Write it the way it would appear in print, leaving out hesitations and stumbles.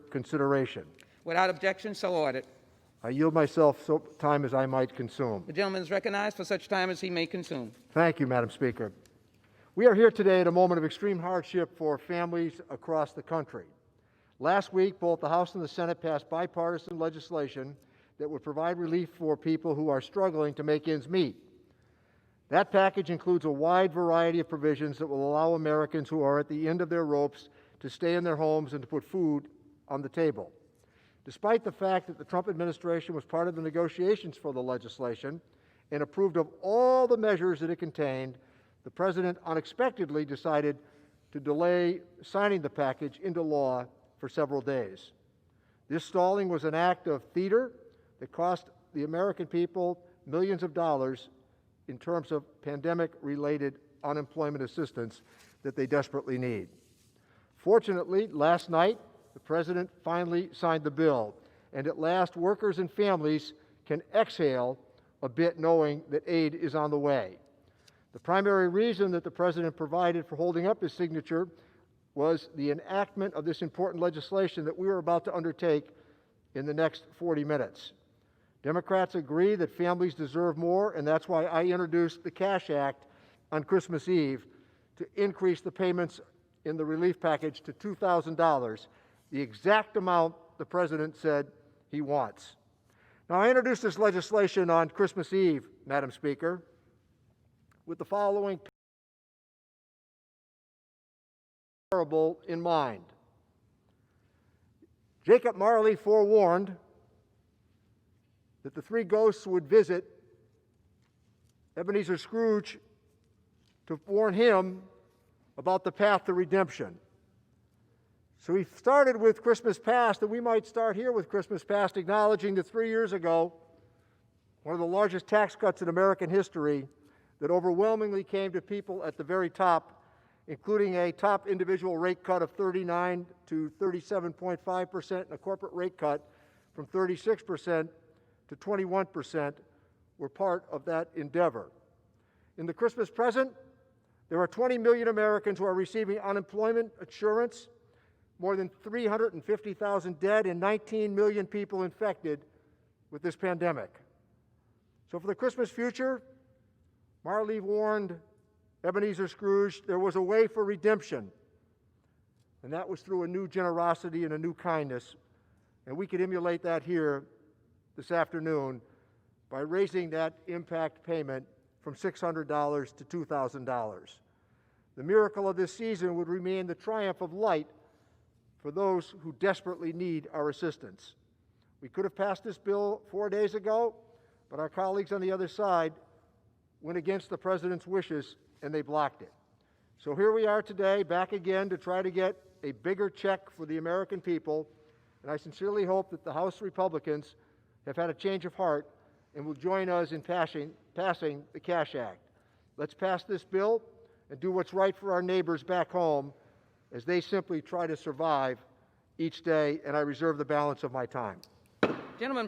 consideration. Without objection, so ordered. I yield myself so time as I might consume. The gentleman is recognized for such time as he may consume. Thank you, Madam Speaker. We are here today at a moment of extreme hardship for families across the country. Last week, both the House and the Senate passed bipartisan legislation that would provide relief for people who are struggling to make ends meet. That package includes a wide variety of provisions that will allow Americans who are at the end of their ropes to stay in their homes and to put food on the table. Despite the fact that the Trump administration was part of the negotiations for the legislation and approved of all the measures that it contained, the President unexpectedly decided to delay signing the package into law for several days. This stalling was an act of theater that cost the American people millions of dollars in terms of pandemic-related unemployment assistance that they desperately need. Fortunately, last night, the President finally signed the bill, and at last workers and families can exhale a bit knowing that aid is on the way. The primary reason that the President provided for holding up his signature was the enactment of this important legislation that we are about to undertake in the next 40 minutes. Democrats agree that families deserve more, and that's why I introduced the Cash Act on Christmas Eve to increase the payments in the relief package to $2,000, the exact amount the President said he wants. Now, I introduced this legislation on Christmas Eve, Madam Speaker, with the following parable in mind. Jacob Marley forewarned that the three ghosts would visit Ebenezer Scrooge to warn him about the path to redemption. So he started with Christmas Past, and we might start here with Christmas Past, acknowledging that 3 years ago, one of the largest tax cuts in American history that overwhelmingly came to people at the very top, including a top individual rate cut of 39 to 37.5% and a corporate rate cut from 36% to 21%, were part of that endeavor. In the Christmas present, there are 20 million Americans who are receiving unemployment insurance, more than 350,000 dead, and 19 million people infected with this pandemic. So for the Christmas future, Marley warned Ebenezer Scrooge there was a way for redemption, and that was through a new generosity and a new kindness. And we could emulate that here this afternoon by raising that impact payment from $600 to $2,000. The miracle of this season would remain the triumph of light for those who desperately need our assistance. We could have passed this bill 4 days ago, but our colleagues on the other side went against the President's wishes and they blocked it. So here we are today, back again to try to get a bigger check for the American people, and I sincerely hope that the House Republicans have had a change of heart and will join us in passing the Cash Act. Let's pass this bill and do what's right for our neighbors back home as they simply try to survive each day, and I reserve the balance of my time. Gentleman